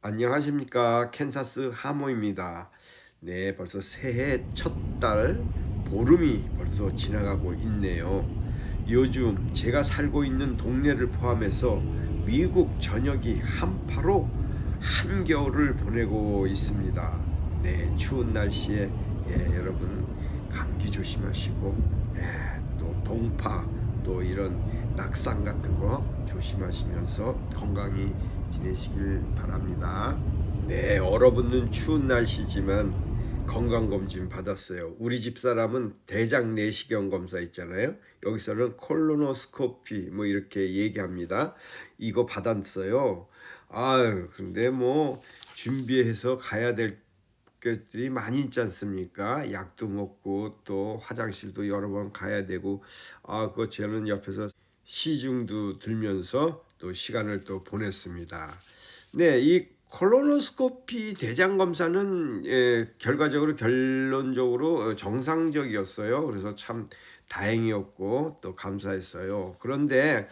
안녕하십니까. 캔사스 하모입니다. 네, 벌써 새해 첫 달 보름이 벌써 지나가고 있네요. 요즘 제가 살고 있는 동네를 포함해서 미국 전역이 한파로 한겨울을 보내고 있습니다. 네, 추운 날씨에 여러분 감기 조심하시고 또 동파 또 이런 낙상 같은 거 조심하시면서 건강히 지내시길 바랍니다. 네, 얼어붙는 추운 날씨지만 건강검진 받았어요. 우리 집사람은 대장 내시경 검사 있잖아요. 여기서는 콜로노스코피 뭐 이렇게 얘기합니다. 이거 받았어요. 아유, 근데 뭐 준비해서 가야 될 것들이 많이 있지 않습니까? 약도 먹고 또 화장실도 여러 번 가야 되고, 그거 저는 옆에서 시중도 들면서 또 시간을 또 보냈습니다. 네, 이 콜로노스코피 대장 검사는 결론적으로 정상적이었어요. 그래서 참 다행이었고 또 감사했어요. 그런데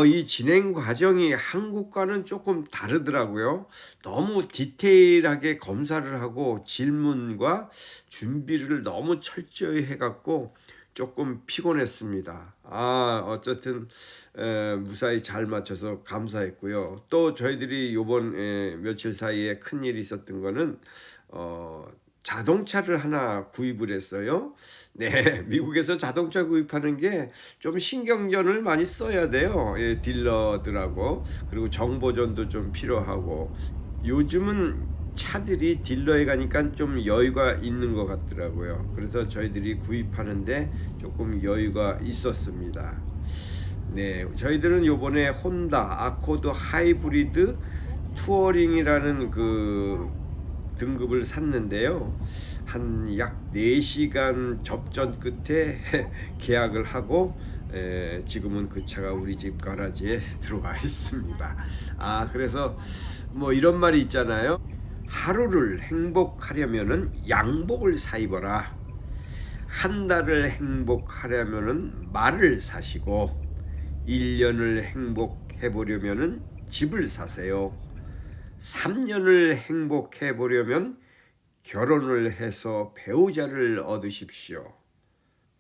이 진행 과정이 한국과는 조금 다르더라고요. 너무 디테일하게 검사를 하고 질문과 준비를 너무 철저히 해갖고 조금 피곤했습니다. 어쨌든 무사히 잘 맞춰서 감사했고요. 또 저희들이 요번 며칠 사이에 큰일이 있었던 거는 자동차를 하나 구입을 했어요. 네, 미국에서 자동차 구입하는 게 좀 신경전을 많이 써야 돼요. 딜러들하고. 그리고 정보전도 좀 필요하고. 요즘은 차들이 딜러에 가니까 좀 여유가 있는 것 같더라고요. 그래서 저희들이 구입하는데 조금 여유가 있었습니다. 네, 저희들은 요번에 혼다 아코드 하이브리드 투어링이라는 그 등급을 샀는데요. 한 약 4시간 접전 끝에 계약을 하고 지금은 그 차가 우리 집 가라지에 들어와 있습니다. 그래서 뭐 이런 말이 있잖아요. 하루를 행복하려면은 양복을 사 입어라. 한 달을 행복하려면은 말을 사시고 1년을 행복해 보려면은 집을 사세요. 3년을 행복해 보려면 결혼을 해서 배우자를 얻으십시오.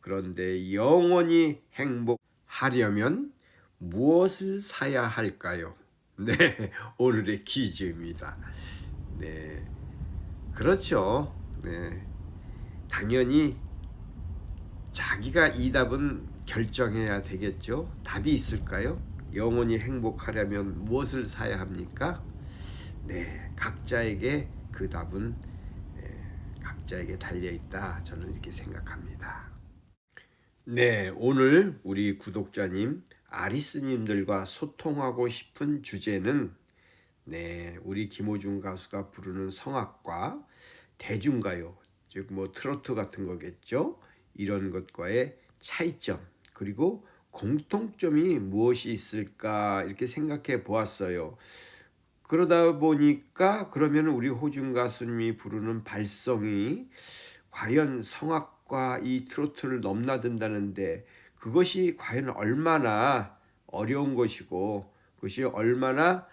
그런데 영원히 행복하려면 무엇을 사야 할까요? 네, 오늘의 퀴즈입니다. 네, 그렇죠. 네, 당연히 자기가 이 답은 결정해야 되겠죠. 답이 있을까요? 영원히 행복하려면 무엇을 사야 합니까? 네, 각자에게 그 답은 각자에게 달려있다. 저는 이렇게 생각합니다. 네, 오늘 우리 구독자님, 아리스님들과 소통하고 싶은 주제는 우리 김호중 가수가 부르는 성악과 대중가요, 즉 뭐 트로트 같은 거겠죠. 이런 것과의 차이점 그리고 공통점이 무엇이 있을까 이렇게 생각해 보았어요. 그러다 보니까 그러면 우리 호중 가수님이 부르는 발성이 과연 성악과 이 트로트를 넘나든다는데 그것이 과연 얼마나 어려운 것이고 그것이 얼마나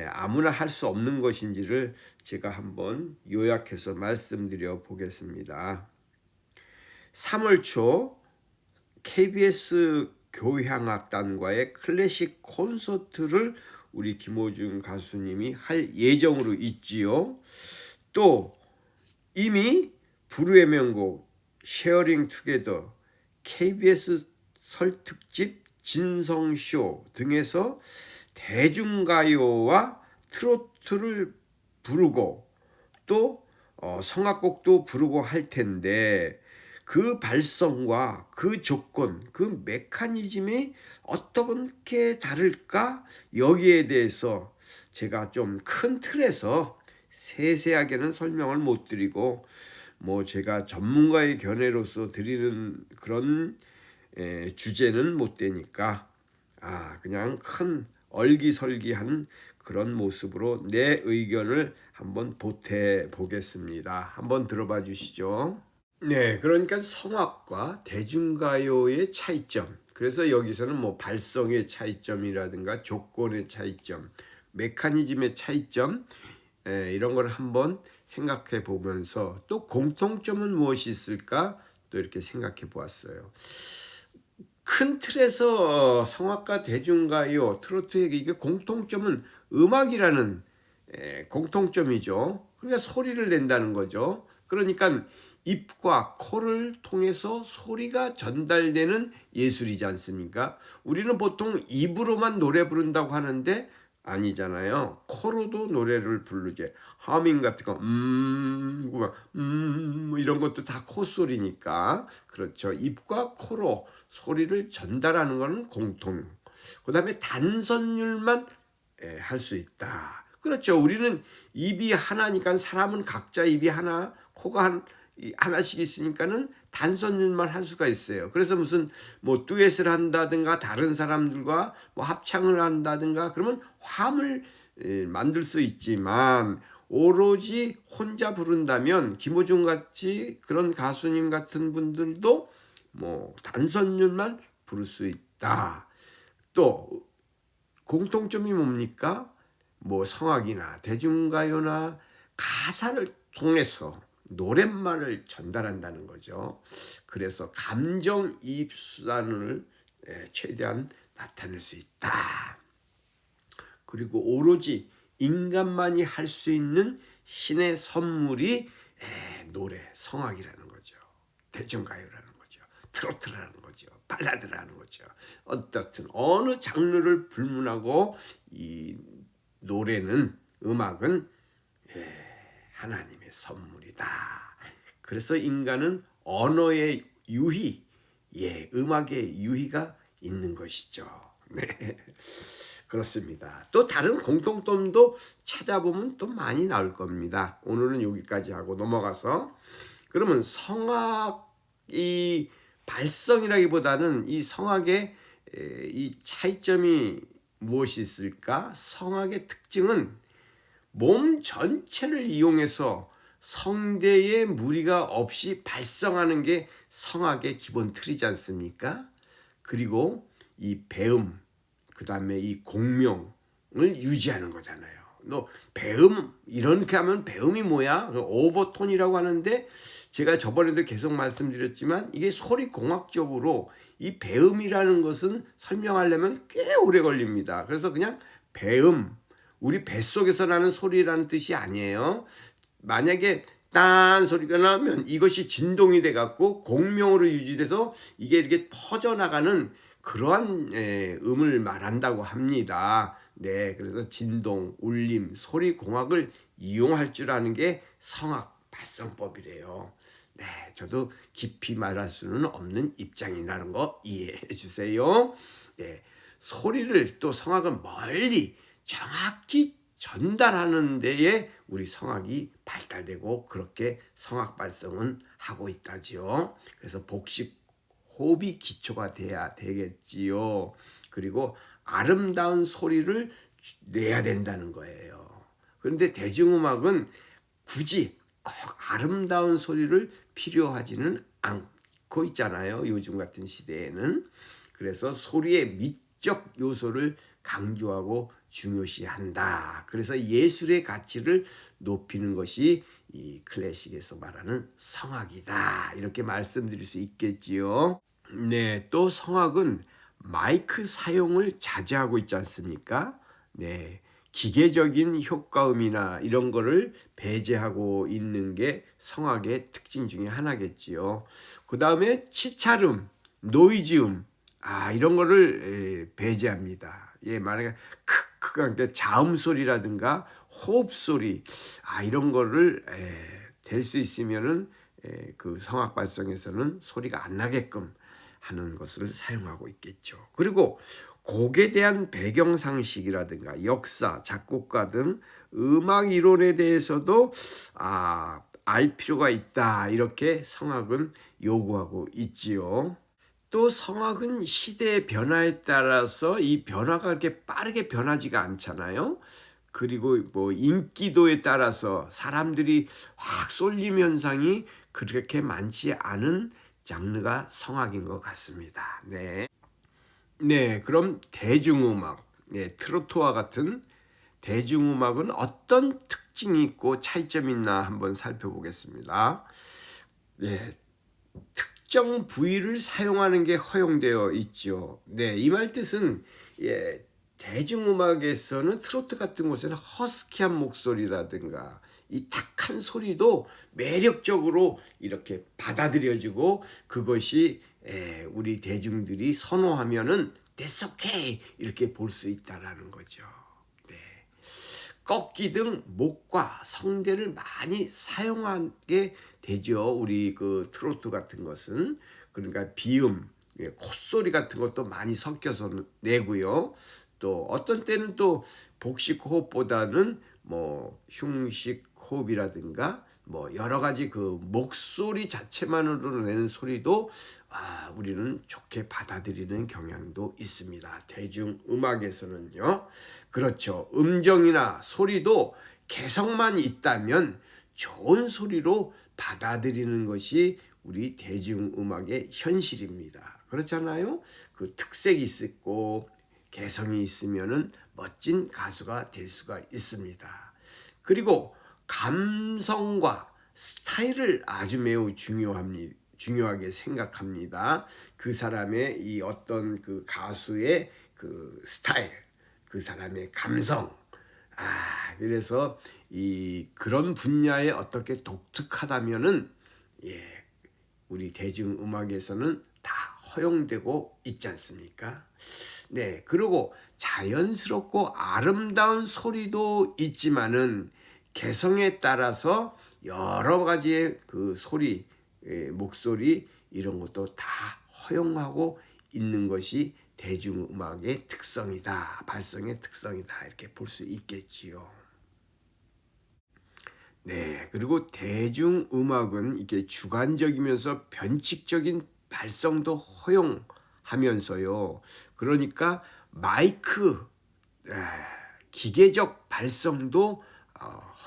아무나 할 수 없는 것인지를 제가 한번 요약해서 말씀드려 보겠습니다. 3월 초 KBS 교향악단과의 클래식 콘서트를 우리 김호중 가수님이 할 예정으로 있지요. 또 이미 불후의 명곡 쉐어링 투게더, KBS 설 특집 진성쇼 등에서 대중가요와 트로트를 부르고 또 성악곡도 부르고 할 텐데 그 발성과 그 조건, 그 메커니즘이 어떻게 다를까? 여기에 대해서 제가 좀 큰 틀에서 세세하게는 설명을 못 드리고 뭐 제가 전문가의 견해로서 드리는 그런 주제는 못 되니까 그냥 큰 얼기설기한 그런 모습으로 내 의견을 한번 보태 보겠습니다. 한번 들어봐 주시죠. 네, 그러니까 성악과 대중가요의 차이점. 그래서 여기서는 뭐 발성의 차이점이라든가 조건의 차이점, 메커니즘의 차이점, 이런 걸 한번 생각해 보면서 또 공통점은 무엇이 있을까 또 이렇게 생각해 보았어요. 큰 틀에서 성악과 대중가요, 트로트의 이게 공통점은 음악이라는 공통점이죠. 그러니까 소리를 낸다는 거죠. 그러니까 입과 코를 통해서 소리가 전달되는 예술이지 않습니까? 우리는 보통 입으로만 노래 부른다고 하는데 아니잖아요. 코로도 노래를 부르지. 하밍 같은 거, 뭐 이런 것도 다 콧소리니까. 그렇죠. 입과 코로 소리를 전달하는 것은 공통. 그 다음에 단선율만 할 수 있다. 그렇죠. 우리는 입이 하나니까 사람은 각자 입이 하나, 코가 하나씩 있으니까는 단선율만 할 수가 있어요. 그래서 무슨 뭐 듀엣을 한다든가 다른 사람들과 뭐 합창을 한다든가 그러면 화음을 만들 수 있지만 오로지 혼자 부른다면 김호중 같이 그런 가수님 같은 분들도 뭐 단선율만 부를 수 있다. 또 공통점이 뭡니까? 뭐 성악이나 대중가요나 가사를 통해서 노랫말을 전달한다는 거죠. 그래서 감정이입 수단을 최대한 나타낼 수 있다. 그리고 오로지 인간만이 할 수 있는 신의 선물이 노래, 성악이라는 거죠. 대중가요라는 거죠. 트로트라는 거죠. 발라드라는 거죠. 어떻든 어느 장르를 불문하고 이 노래는 음악은 하나님의 선물이다. 그래서 인간은 언어의 유희, 음악의 유희가 있는 것이죠. 네, 그렇습니다. 또 다른 공통점도 찾아보면 또 많이 나올 겁니다. 오늘은 여기까지 하고 넘어가서 그러면 성악이 발성이라기보다는 이 성악의 이 차이점이 무엇이 있을까? 성악의 특징은 몸 전체를 이용해서 성대의 무리가 없이 발성하는 게 성악의 기본 틀이지 않습니까? 그리고 이 배음, 그 다음에 이 공명을 유지하는 거잖아요. 너 배음 이렇게 하면 배음이 뭐야? 오버톤이라고 하는데 제가 저번에도 계속 말씀드렸지만 이게 소리 공학적으로 이 배음이라는 것은 설명하려면 꽤 오래 걸립니다. 그래서 그냥 배음, 우리 뱃속에서 나는 소리라는 뜻이 아니에요. 만약에 딴 소리가 나면 이것이 진동이 돼 갖고 공명으로 유지돼서 이게 이렇게 퍼져나가는 그러한 음을 말한다고 합니다. 네, 그래서 진동, 울림, 소리 공학을 이용할 줄 아는 게 성악 발성법이래요. 네, 저도 깊이 말할 수는 없는 입장이라는 거 이해해 주세요. 네, 소리를 또 성악은 멀리 정확히 전달하는 데에 우리 성악이 발달되고 그렇게 성악 발성은 하고 있다지요. 그래서 복식 호흡이 기초가 돼야 되겠지요. 그리고 아름다운 소리를 내야 된다는 거예요. 그런데 대중음악은 굳이 꼭 아름다운 소리를 필요하지는 않고 있잖아요. 요즘 같은 시대에는. 그래서 소리의 미적 요소를 강조하고 중요시한다. 그래서 예술의 가치를 높이는 것이 이 클래식에서 말하는 성악이다. 이렇게 말씀드릴 수 있겠지요. 네, 또 성악은 마이크 사용을 자제하고 있지 않습니까? 네, 기계적인 효과음이나 이런 거를 배제하고 있는 게 성악의 특징 중에 하나겠지요. 그 다음에 치찰음, 노이즈음, 이런 거를 배제합니다. 말하면 크크가 자음 소리라든가 호흡 소리, 이런 거를 될 수 있으면은 그 성악 발성에서는 소리가 안 나게끔 하는 것을 사용하고 있겠죠. 그리고 곡에 대한 배경 상식이라든가 역사, 작곡가 등 음악 이론에 대해서도 알 필요가 있다. 이렇게 성악은 요구하고 있지요. 또 성악은 시대의 변화에 따라서 이 변화가 그렇게 빠르게 변하지가 않잖아요. 그리고 뭐 인기도에 따라서 사람들이 확 쏠림 현상이 그렇게 많지 않은 장르가 성악인 것 같습니다. 네. 네, 그럼 대중음악, 트로트와 같은 대중음악은 어떤 특징이 있고 차이점이 있나 한번 살펴보겠습니다. 네, 특정 부위를 사용하는 게 허용되어 있죠. 네, 이 말 뜻은 대중음악에서는 트로트 같은 곳에는 허스키한 목소리라든가 이 탁한 소리도 매력적으로 이렇게 받아들여지고 그것이 우리 대중들이 선호하면은 That's okay 이렇게 볼 수 있다라는 거죠. 네. 꺾기 등 목과 성대를 많이 사용하게 되죠. 우리 그 트로트 같은 것은 그러니까 비음, 콧소리 같은 것도 많이 섞여서 내고요. 또 어떤 때는 또 복식 호흡보다는 뭐 흉식 호흡이라든가 뭐 여러 가지 그 목소리 자체만으로 내는 소리도 우리는 좋게 받아들이는 경향도 있습니다. 대중음악에서는요. 그렇죠. 음정이나 소리도 개성만 있다면 좋은 소리로 받아들이는 것이 우리 대중음악의 현실입니다. 그렇잖아요. 그 특색이 있고 개성이 있으면은 멋진 가수가 될 수가 있습니다. 그리고 감성과 스타일을 아주 매우 중요하게 생각합니다. 그 사람의 이 어떤 그 가수의 그 스타일, 그 사람의 감성. 그래서 이 그런 분야에 어떻게 독특하다면은 우리 대중음악에서는 다 허용되고 있지 않습니까? 네, 그리고 자연스럽고 아름다운 소리도 있지만은 개성에 따라서 여러 가지의 그 소리, 목소리 이런 것도 다 허용하고 있는 것이 대중음악의 특성이다, 발성의 특성이다 이렇게 볼 수 있겠지요. 네, 그리고 대중음악은 이게 주관적이면서 변칙적인 발성도 허용하면서요. 그러니까 마이크, 기계적 발성도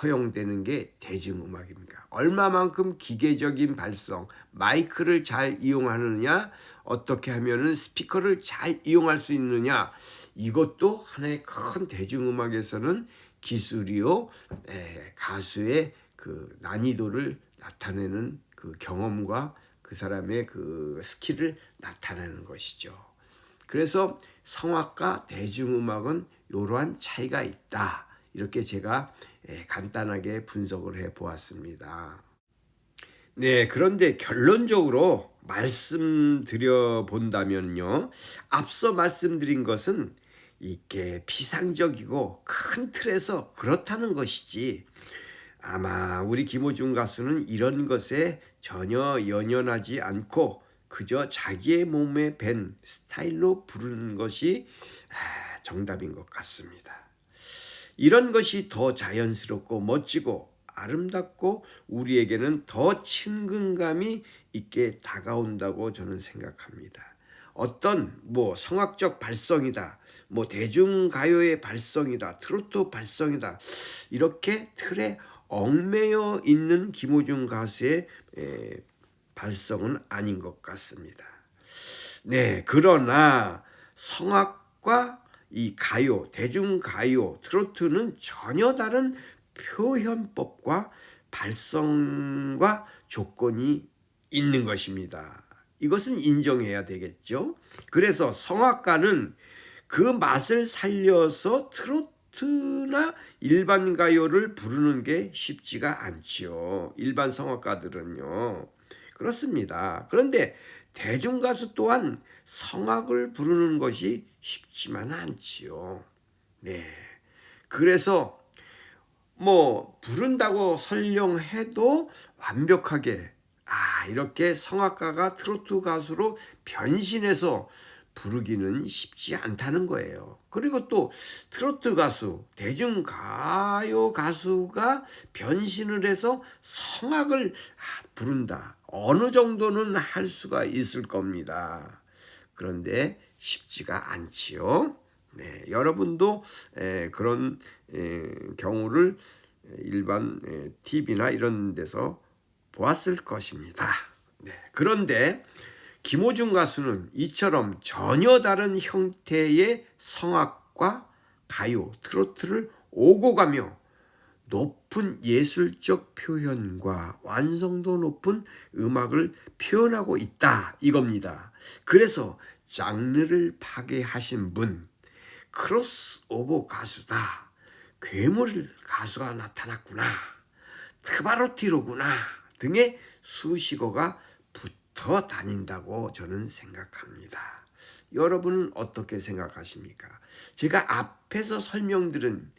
허용되는 게 대중음악입니다. 얼마만큼 기계적인 발성, 마이크를 잘 이용하느냐, 어떻게 하면은 스피커를 잘 이용할 수 있느냐, 이것도 하나의 큰 대중음악에서는 기술이요, 가수의 그 난이도를 나타내는 그 경험과 그 사람의 그 스킬을 나타내는 것이죠. 그래서 성악과 대중음악은 이러한 차이가 있다. 이렇게 제가 간단하게 분석을 해 보았습니다. 네, 그런데 결론적으로 말씀드려 본다면요. 앞서 말씀드린 것은 이게 비상적이고 큰 틀에서 그렇다는 것이지 아마 우리 김호중 가수는 이런 것에 전혀 연연하지 않고 그저 자기의 몸에 밴 스타일로 부르는 것이 정답인 것 같습니다. 이런 것이 더 자연스럽고 멋지고 아름답고 우리에게는 더 친근감이 있게 다가온다고 저는 생각합니다. 어떤 성악적 발성이다, 대중가요의 발성이다, 트로트 발성이다 이렇게 틀에 얽매여 있는 김호중 가수의 발성은 아닌 것 같습니다. 네, 그러나 성악과 이 가요, 대중가요, 트로트는 전혀 다른 표현법과 발성과 조건이 있는 것입니다. 이것은 인정해야 되겠죠. 그래서 성악가는 그 맛을 살려서 트로트나 일반 가요를 부르는 게 쉽지가 않지요. 일반 성악가들은요. 그렇습니다. 그런데 대중가수 또한 성악을 부르는 것이 쉽지만 않지요. 네. 그래서 부른다고 설령해도 완벽하게 이렇게 성악가가 트로트 가수로 변신해서 부르기는 쉽지 않다는 거예요. 그리고 또 트로트 가수, 대중가요 가수가 변신을 해서 성악을 부른다. 어느 정도는 할 수가 있을 겁니다. 그런데 쉽지가 않지요. 네, 여러분도 그런 경우를 일반 TV나 이런 데서 보았을 것입니다. 네, 그런데 김호중 가수는 이처럼 전혀 다른 형태의 성악과 가요, 트로트를 오고 가며 높은 예술적 표현과 완성도 높은 음악을 표현하고 있다 이겁니다. 그래서 장르를 파괴하신 분, 크로스오버 가수다, 괴물 가수가 나타났구나, 트바로티로구나 등의 수식어가 붙어 다닌다고 저는 생각합니다. 여러분은 어떻게 생각하십니까? 제가 앞에서 설명드린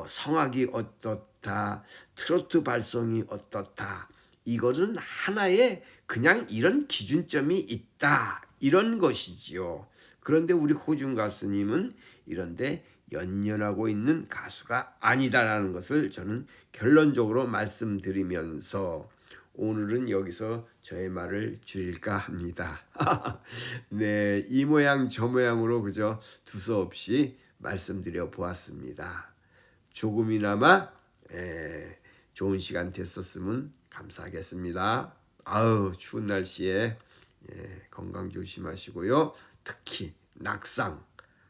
성악이 어떻다, 트로트 발성이 어떻다, 이것은 하나의 그냥 이런 기준점이 있다 이런 것이지요. 그런데 우리 호중 가수님은 이런데 연연하고 있는 가수가 아니다라는 것을 저는 결론적으로 말씀드리면서 오늘은 여기서 저의 말을 줄일까 합니다. 네, 이 모양 저 모양으로 그저 두서없이 말씀드려 보았습니다. 조금이나마 좋은 시간 됐었으면 감사하겠습니다. 아우 추운 날씨에 건강 조심하시고요. 특히 낙상,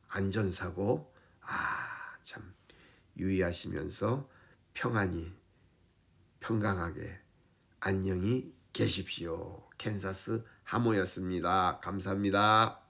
안전사고 참 유의하시면서 평안히 평강하게 안녕히 계십시오. 캔사스 하모였습니다. 감사합니다.